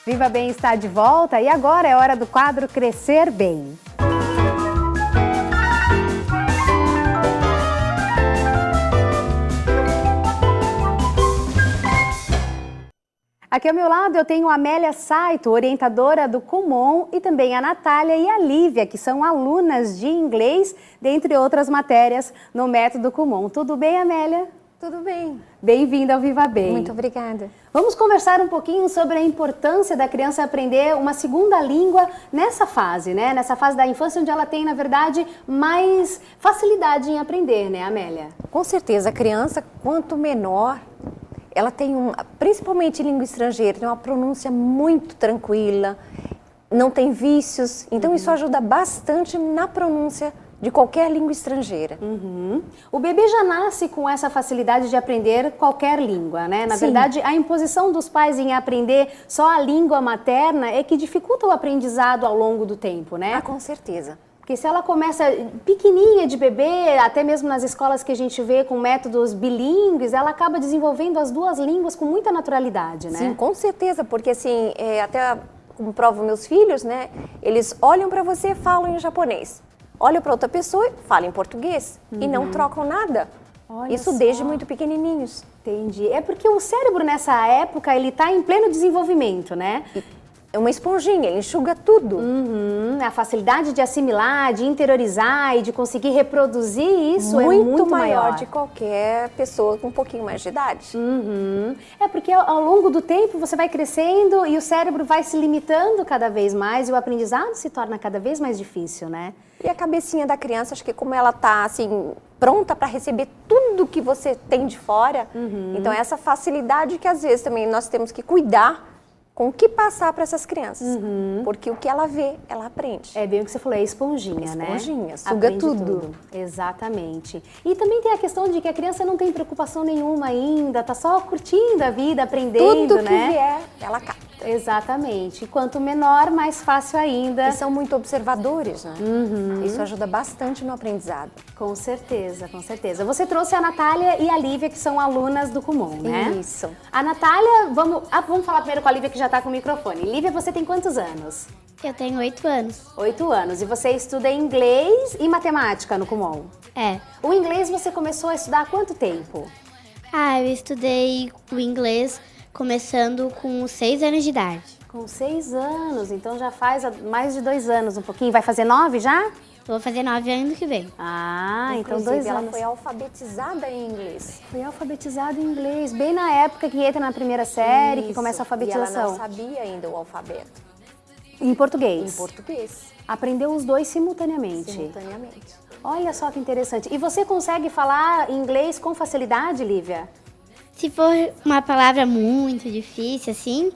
Viva Bem está de volta e agora é hora do quadro Crescer Bem. Aqui ao meu lado eu tenho a Amélia Saito, orientadora do Kumon, e também a Natália e a Lívia, que são alunas de inglês, dentre outras matérias, no método Kumon. Tudo bem, Amélia? Tudo bem. Bem-vinda ao Viva Bem. Muito obrigada. Vamos conversar um pouquinho sobre a importância da criança aprender uma segunda língua nessa fase, né? Nessa fase da infância, onde ela tem, na verdade, mais facilidade em aprender, né, Amélia? Com certeza, a criança, quanto menor, ela tem, principalmente em língua estrangeira, tem uma pronúncia muito tranquila, não tem vícios, então isso ajuda bastante na pronúncia de qualquer língua estrangeira. O bebê já nasce com essa facilidade de aprender qualquer língua, né? Na verdade, a imposição dos pais em aprender só a língua materna é que dificulta o aprendizado ao longo do tempo, né? Ah, com certeza. Porque se ela começa pequenininha de bebê, até mesmo nas escolas que a gente vê com métodos bilíngues, ela acaba desenvolvendo as duas línguas com muita naturalidade, né? Sim, com certeza, porque assim, até como provo meus filhos, né? Eles olham para você e falam em japonês. Olham para outra pessoa e falam em português e não trocam nada. Olha isso só. desde muito pequenininhos. Entendi. É porque o cérebro nessa época, ele está em pleno desenvolvimento, né? É uma esponjinha, ele enxuga tudo. A facilidade de assimilar, de interiorizar e de conseguir reproduzir isso é muito muito maior de qualquer pessoa com um pouquinho mais de idade. É porque ao longo do tempo você vai crescendo e o cérebro vai se limitando cada vez mais e o aprendizado se torna cada vez mais difícil, né? E a cabecinha da criança, acho que como ela tá assim, pronta para receber tudo que você tem de fora, então essa facilidade que às vezes também nós temos que cuidar com o que passar para essas crianças, porque o que ela vê, ela aprende. É bem o que você falou, é esponjinha, né? Esponjinha, suga Aprende tudo. Exatamente. E também tem a questão de que a criança não tem preocupação nenhuma ainda, tá só curtindo a vida, aprendendo, Tudo que né? vier, ela capta. Exatamente. E quanto menor, mais fácil ainda. E são muito observadores, né? Isso ajuda bastante no aprendizado. Com certeza, com certeza. Você trouxe a Natália e a Lívia, que são alunas do Kumon, né? Isso. A Natália, vamos falar primeiro com a Lívia, que já está com o microfone. Lívia, você tem quantos anos? Eu tenho 8 anos. 8 anos. E você estuda inglês e matemática no Kumon? É. O inglês você começou a estudar há quanto tempo? Eu estudei o inglês começando com 6 anos de idade. Com 6 anos, então já faz mais de 2 anos, um pouquinho. Vai fazer 9 já? Vou fazer 9 ano que vem. Então Inclusive, 2 ela anos. foi alfabetizada em inglês. Foi alfabetizada em inglês, bem na época que entra na primeira série, que Isso. começa a E alfabetização. ela não sabia ainda o alfabeto. Em português? Em português. Aprendeu os dois simultaneamente. Simultaneamente. Olha só que interessante. E você consegue falar inglês com facilidade, Lívia? Se for uma palavra muito difícil, assim,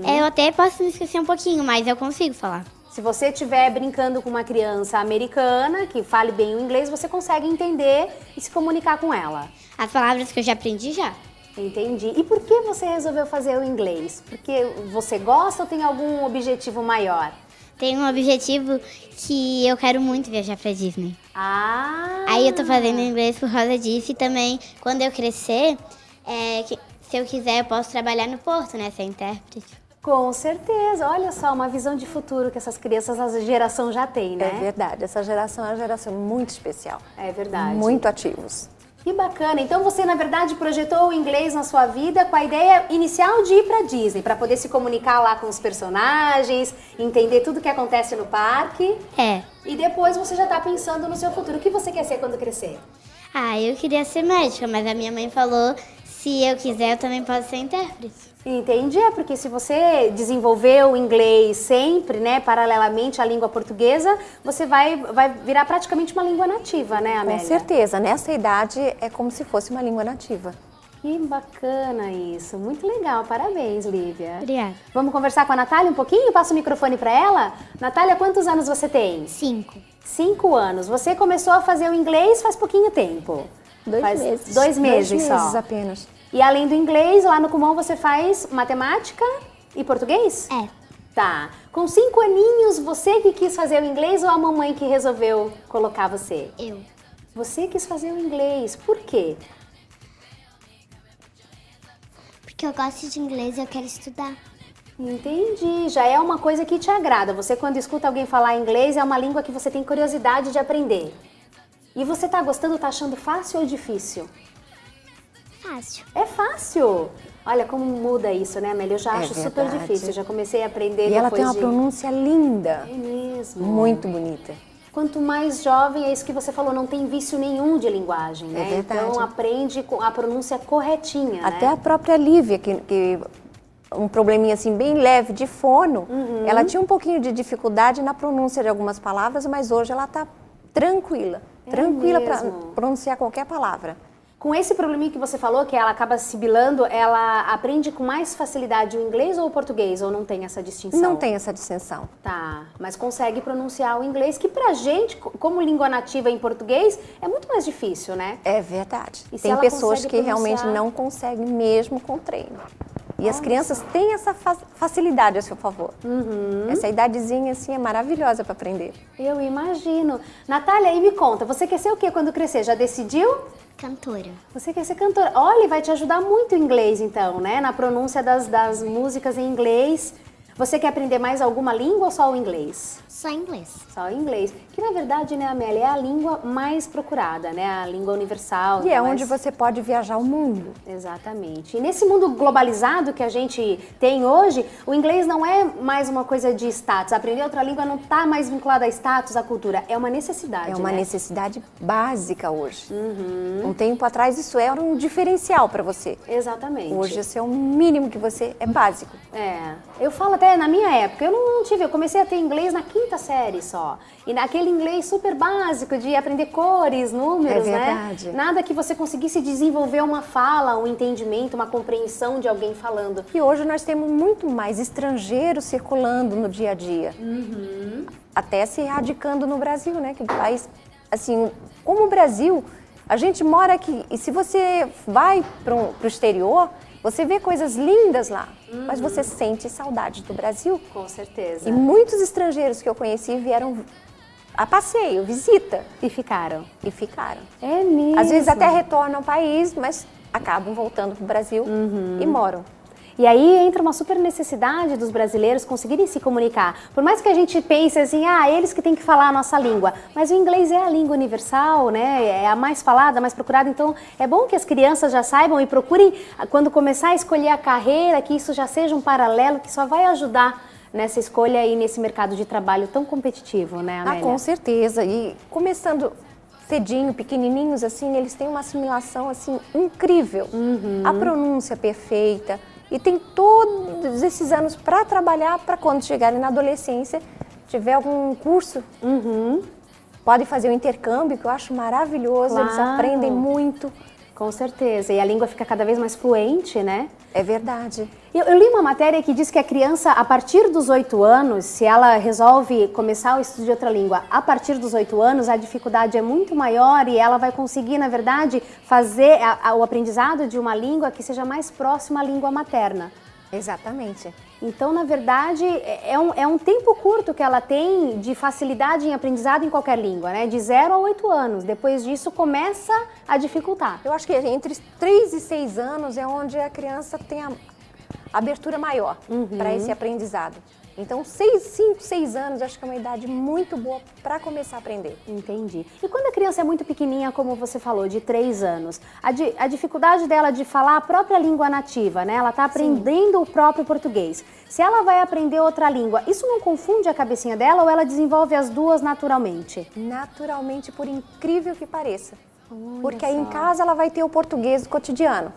eu até posso me esquecer um pouquinho, mas eu consigo falar. Se você estiver brincando com uma criança americana que fale bem o inglês, você consegue entender e se comunicar com ela. As palavras que eu já aprendi já. Entendi. E por que você resolveu fazer o inglês? Porque você gosta ou tem algum objetivo maior? Tem um objetivo que eu quero muito viajar pra Disney. Aí eu tô fazendo inglês por causa disso e também, quando eu crescer, se eu quiser, eu posso trabalhar no Porto, né, ser intérprete. Com certeza. Olha só, uma visão de futuro que essas crianças, essa geração já tem, né? É verdade. Essa geração é uma geração muito especial. É verdade. Muito ativos. Que bacana. Então você, na verdade, projetou o inglês na sua vida com a ideia inicial de ir para Disney, para poder se comunicar lá com os personagens, entender tudo o que acontece no parque. É. E depois você já está pensando no seu futuro. O que você quer ser quando crescer? Eu queria ser médica, mas a minha mãe falou, se eu quiser, eu também posso ser intérprete. Entendi, porque se você desenvolver o inglês sempre, né, paralelamente à língua portuguesa, você vai virar praticamente uma língua nativa, né, Amélia? Com certeza. Nessa idade é como se fosse uma língua nativa. Que bacana isso. Muito legal. Parabéns, Lívia. Obrigada. Vamos conversar com a Natália um pouquinho? Passa o microfone para ela. Natália, quantos anos você tem? 5. 5 anos. Você começou a fazer o inglês faz pouquinho tempo? 2 meses. 2 meses 2 só? 2 meses apenas. E além do inglês, lá no Kumon você faz matemática e português? É. Tá. Com 5 aninhos, você que quis fazer o inglês ou a mamãe que resolveu colocar você? Eu. Você quis fazer o inglês. Por quê? Porque eu gosto de inglês e eu quero estudar. Entendi, já é uma coisa que te agrada. Você, quando escuta alguém falar inglês, é uma língua que você tem curiosidade de aprender. E você tá gostando, tá achando fácil ou difícil? Fácil. É fácil! Olha como muda isso, né, Amélia? Eu já acho super difícil, já comecei a aprender. E ela tem uma pronúncia linda. É mesmo. Muito bonita. Quanto mais jovem, é isso que você falou, não tem vício nenhum de linguagem, né? É verdade. Então aprende a pronúncia corretinha, Até né? a própria Lívia, que um probleminha assim bem leve de fono, ela tinha um pouquinho de dificuldade na pronúncia de algumas palavras, mas hoje ela está tranquila para pronunciar qualquer palavra. Com esse probleminha que você falou, que ela acaba sibilando, ela aprende com mais facilidade o inglês ou o português, ou não tem essa distinção? Não tem essa distinção. Tá, mas consegue pronunciar o inglês, que pra gente, como língua nativa em português, é muito mais difícil, né? É verdade. E se tem ela pessoas consegue que realmente pronunciar? não conseguem mesmo com treino. E as crianças têm essa facilidade a seu favor. Essa idadezinha assim é maravilhosa para aprender. Eu imagino. Natália, e me conta, você quer ser o quê quando crescer? Já decidiu? Cantora. Você quer ser cantora. Olha, vai te ajudar muito o inglês, então, né? Na pronúncia das músicas em inglês. Você quer aprender mais alguma língua ou só o inglês? Só inglês. Só o inglês. Que, na verdade, né, Amélia, é a língua mais procurada, né? A língua universal. E é onde você pode viajar o mundo. Exatamente. E nesse mundo globalizado que a gente tem hoje, o inglês não é mais uma coisa de status. Aprender outra língua não está mais vinculada a status, à cultura. É uma necessidade, É uma né? necessidade básica hoje. Um tempo atrás isso era um diferencial para você. Exatamente. Hoje esse é o mínimo que você é básico. É, eu falo até na minha época, eu não tive, eu comecei a ter inglês na quinta série só. E naquele inglês super básico de aprender cores, números, É verdade. né? Nada que você conseguisse desenvolver uma fala, um entendimento, uma compreensão de alguém falando. E hoje nós temos muito mais estrangeiros circulando no dia a dia. Até se radicando no Brasil, né? Que o país, assim, como o Brasil, a gente mora aqui. E se você vai para o exterior, você vê coisas lindas lá. Mas você sente saudade do Brasil. Com certeza. E muitos estrangeiros que eu conheci vieram a passeio, visita. E ficaram. E ficaram. É mesmo. Às vezes até retornam ao país, mas acabam voltando para o Brasil e moram. E aí entra uma super necessidade dos brasileiros conseguirem se comunicar. Por mais que a gente pense assim, eles que têm que falar a nossa língua. Mas o inglês é a língua universal, né? É a mais falada, a mais procurada. Então é bom que as crianças já saibam e procurem, quando começar a escolher a carreira, que isso já seja um paralelo que só vai ajudar nessa escolha e nesse mercado de trabalho tão competitivo, né, Amélia? Com certeza. E começando cedinho, pequenininhos assim, eles têm uma assimilação assim incrível. A pronúncia perfeita. E tem todos esses anos para trabalhar, para quando chegarem na adolescência, tiver algum curso, podem fazer o intercâmbio, que eu acho maravilhoso, Claro. eles aprendem muito. Com certeza. E a língua fica cada vez mais fluente, né? É verdade. Eu li uma matéria que diz que a criança, a partir dos 8 anos, se ela resolve começar o estudo de outra língua, a partir dos 8 anos, a dificuldade é muito maior e ela vai conseguir, na verdade, fazer o aprendizado de uma língua que seja mais próxima à língua materna. Exatamente. Então, na verdade, é um tempo curto que ela tem de facilidade em aprendizado em qualquer língua, né? De 0 a 8 anos. Depois disso, começa a dificultar. Eu acho que entre 3 e 6 anos é onde a criança tem a abertura maior para esse aprendizado. Então, 5, 6 anos, acho que é uma idade muito boa para começar a aprender. Entendi. E quando a criança é muito pequenininha, como você falou, de 3 anos, a dificuldade dela de falar a própria língua nativa, né? Ela está aprendendo o próprio português. Se ela vai aprender outra língua, isso não confunde a cabecinha dela ou ela desenvolve as duas naturalmente? Naturalmente, por incrível que pareça. Porque aí em casa ela vai ter o português do cotidiano.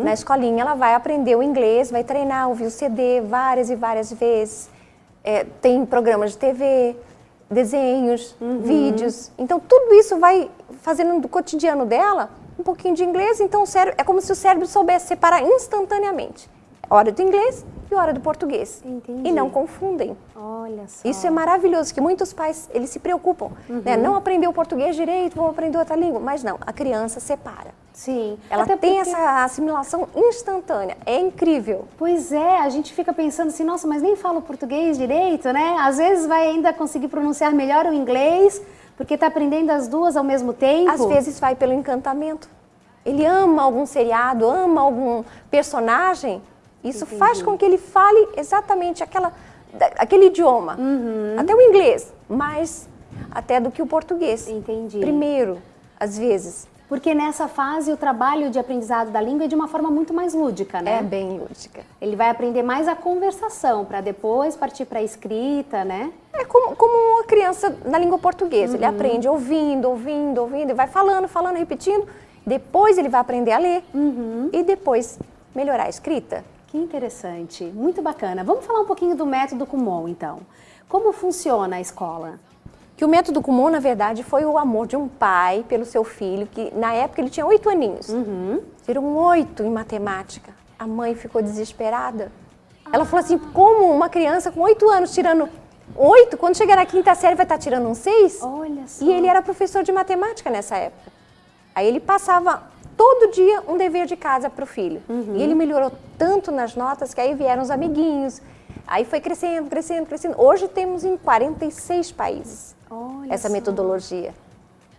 Na escolinha ela vai aprender o inglês, vai treinar, ouvir o CD várias e várias vezes. Tem programas de TV, desenhos, vídeos. Então tudo isso vai fazendo do cotidiano dela um pouquinho de inglês. Então o cérebro, é como se o cérebro soubesse separar instantaneamente hora do inglês e hora do português. Entendi. E não confundem. Olha só. Isso é maravilhoso, que muitos pais, eles se preocupam, né? Não aprender o português direito, vão aprender outra língua. Mas não, a criança separa. Sim. Ela Até tem porque- essa assimilação instantânea, é incrível. Pois é, a gente fica pensando assim, nossa, mas nem falo português direito, né? Às vezes vai ainda conseguir pronunciar melhor o inglês, porque está aprendendo as duas ao mesmo tempo. Às vezes vai pelo encantamento. Ele ama algum seriado, ama algum personagem, Isso faz com que ele fale exatamente aquele idioma, até o inglês, mais até do que o português. Entendi. Primeiro, às vezes. Porque nessa fase o trabalho de aprendizado da língua é de uma forma muito mais lúdica, né? É bem lúdica. Ele vai aprender mais a conversação, para depois partir para a escrita, né? É como uma criança na língua portuguesa. Ele aprende ouvindo, e vai falando, repetindo. Depois ele vai aprender a ler e depois melhorar a escrita. Que interessante, muito bacana. Vamos falar um pouquinho do método Kumon, então. Como funciona a escola? Que o método Kumon, na verdade, foi o amor de um pai pelo seu filho, que na época ele tinha 8 aninhos. Tirou 8 em matemática. A mãe ficou desesperada. Ela falou assim, como uma criança com 8 anos tirando 8, quando chegar na 5ª série vai estar tirando um 6? Olha só. E ele era professor de matemática nessa época. Aí ele passava todo dia um dever de casa para o filho. E ele melhorou tanto nas notas que aí vieram os amiguinhos. Aí foi crescendo. Hoje temos em 46 países essa metodologia.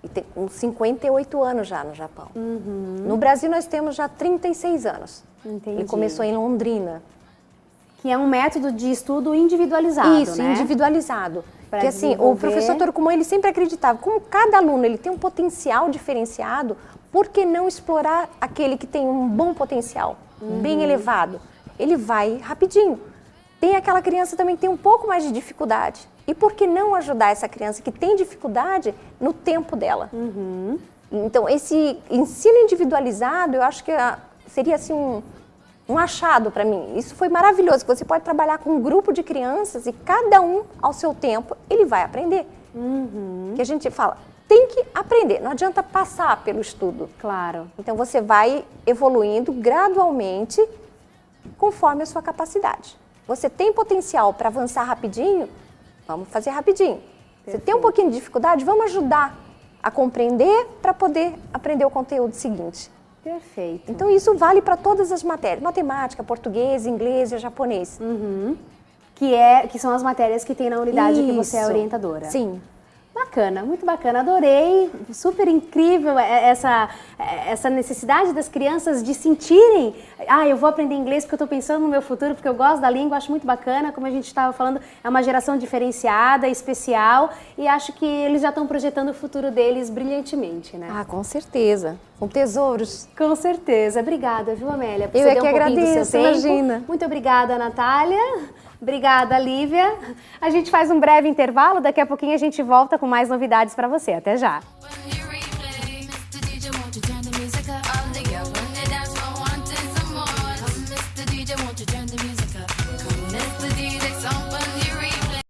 E tem uns 58 anos já no Japão. No Brasil nós temos já 36 anos. Entendi. Ele começou em Londrina. Que é um método de estudo individualizado, Isso, né? individualizado. Porque assim, o professor Toru Kumon, ele sempre acreditava, como cada aluno ele tem um potencial diferenciado, por que não explorar aquele que tem um bom potencial, bem elevado? Ele vai rapidinho. Tem aquela criança também que tem um pouco mais de dificuldade. E por que não ajudar essa criança que tem dificuldade no tempo dela? Então, esse ensino individualizado, eu acho que seria assim um achado para mim. Isso foi maravilhoso, que você pode trabalhar com um grupo de crianças e cada um, ao seu tempo, ele vai aprender. Que a gente fala, tem que aprender, não adianta passar pelo estudo. Claro. Então, você vai evoluindo gradualmente conforme a sua capacidade. Você tem potencial para avançar rapidinho? Vamos fazer rapidinho. Você tem um pouquinho de dificuldade? Vamos ajudar a compreender para poder aprender o conteúdo seguinte. Perfeito. Então isso vale para todas as matérias, matemática, português, inglês e japonês. Que são as matérias que tem na unidade que você é Isso. orientadora. Sim. Bacana, muito bacana, adorei, super incrível essa necessidade das crianças de sentirem, eu vou aprender inglês porque eu estou pensando no meu futuro, porque eu gosto da língua, acho muito bacana, como a gente estava falando, é uma geração diferenciada, especial, e acho que eles já estão projetando o futuro deles brilhantemente, né? Ah, com certeza, são tesouros. Com certeza, obrigada, viu, Amélia, por Eu ceder é que um pouquinho do seu agradeço, tempo. imagina. Muito obrigada, Natália. Obrigada, Lívia. A gente faz um breve intervalo, daqui a pouquinho a gente volta com mais novidades para você. Até já!